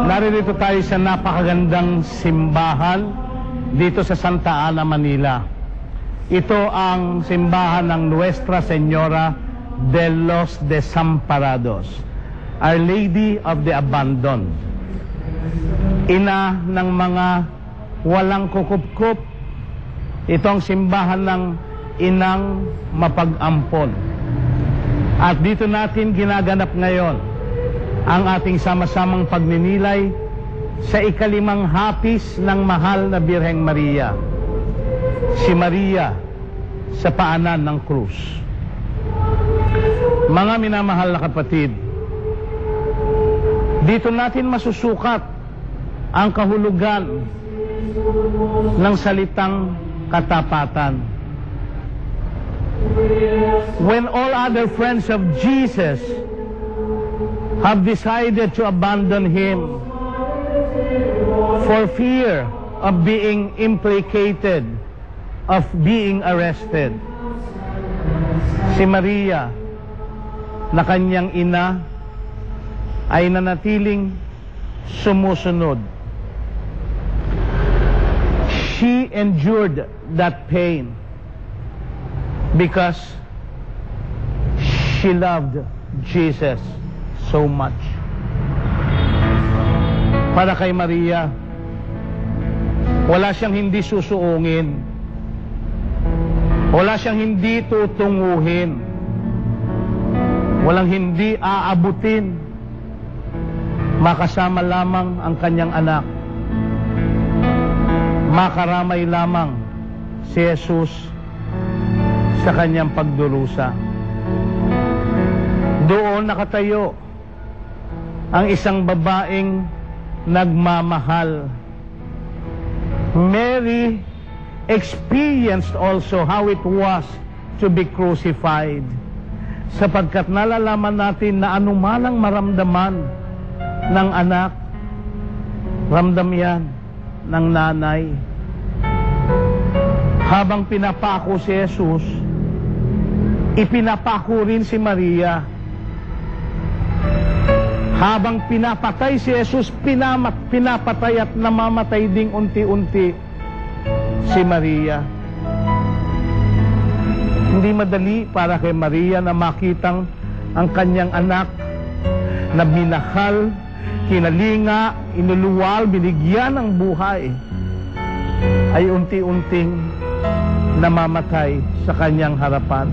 Naririto tayo sa napakagandang simbahan dito sa Santa Ana, Manila. Ito ang simbahan ng Nuestra Señora de los Desamparados, Our Lady of the Abandoned, ina ng mga walang kukup-kup. Ito ang simbahan ng inang mapag-ampon. At dito natin ginaganap ngayon ang ating sama-samang pagninilay sa ikalimang hapis ng mahal na Birheng Maria, si Maria sa paanan ng krus. Mga minamahal na kapatid, dito natin masusukat ang kahulugan ng salitang katapatan. When all other friends of Jesus have decided to abandon him for fear of being implicated, of being arrested, si Maria na kanyang ina ay nanatiling sumusunod. She endured that pain because she loved Jesus so much. Para kay Maria, wala siyang hindi susuungin, wala siyang hindi tutunguhin, walang hindi aabutin. Makasama lamang ang kanyang anak, makaramay lamang si Jesus sa kanyang pagdurusa. Doon nakatayo ang isang babaeng nagmamahal. Mary experienced also how it was to be crucified, sapagkat nalalaman natin na anumalang maramdaman ng anak, ramdam yan ng nanay. Habang pinapako si Jesus, ipinapako rin si Maria. Habang pinapatay si Jesus, pinapatay at namamatay ding unti-unti si Maria. Hindi madali para kay Maria na makitang ang kanyang anak na minahal, kinalinga, inuluwal, binigyan ng buhay, ay unti-unting namamatay sa kanyang harapan.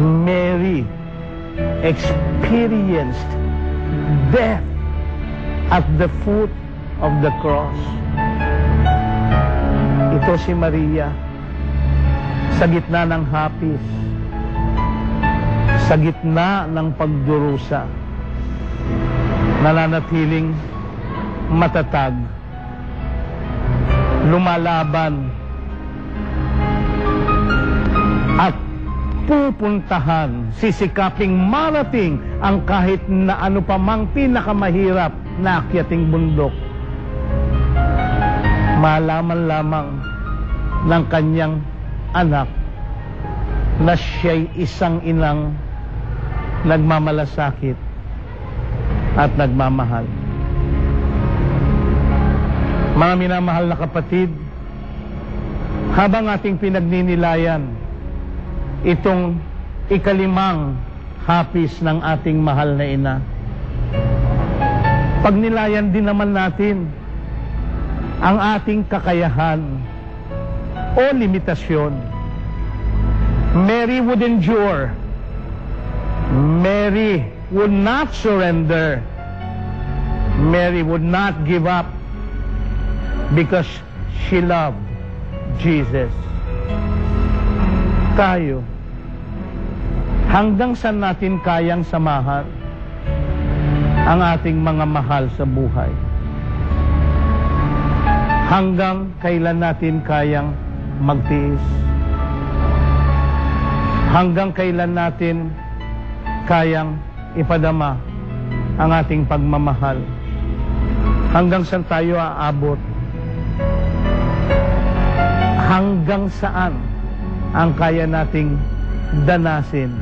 Mary experienced death at the foot of the cross. Ito si Maria sa gitna ng hapis, sa gitna ng pagdurusa, nananatiling matatag, lumalaban, at pupuntahan, sisikaping marating ang kahit na ano pa mang pinakamahirap na akyating bundok. Malaman lamang ng kanyang anak na siya'y isang inang nagmamalasakit at nagmamahal. Mga minamahal na kapatid, habang ating pinagninilayan itong ikalimang hapis ng ating mahal na ina, pagnilayan din naman natin ang ating kakayahan o limitasyon. Mary would endure. Mary would not surrender. Mary would not give up because she loved Jesus. Tayo, hanggang saan natin kayang samahan ang ating mga mahal sa buhay? Hanggang kailan natin kayang magtiis? Hanggang kailan natin kayang ipadama ang ating pagmamahal? Hanggang saan tayo aabot? Hanggang saan ang kaya nating danasin,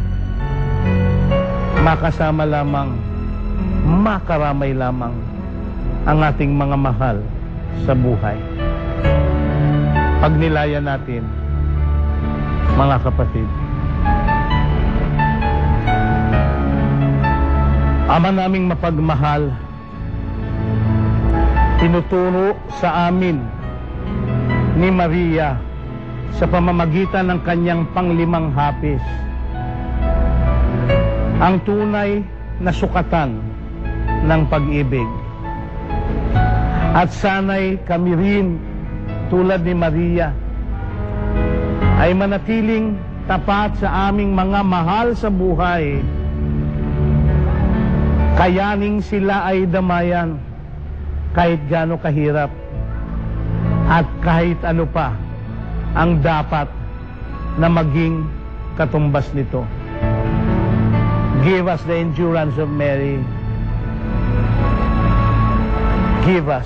makasama lamang, makaramay lamang ang ating mga mahal sa buhay. Pagnilayan natin, mga kapatid. Ama naming mapagmahal, tinuturo sa amin ni Maria sa pamamagitan ng kanyang panglimang hapis ang tunay na sukatan ng pag-ibig. At sana'y kami rin, tulad ni Maria, ay manatiling tapat sa aming mga mahal sa buhay. Kayaning sila ay damayan kahit gaano kahirap at kahit ano pa ang dapat na maging katumbas nito. Give us the endurance of Mary. Give us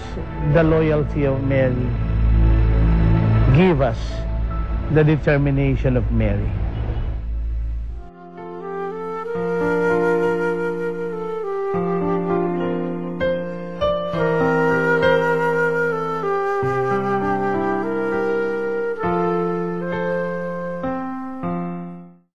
the loyalty of Mary. Give us the determination of Mary.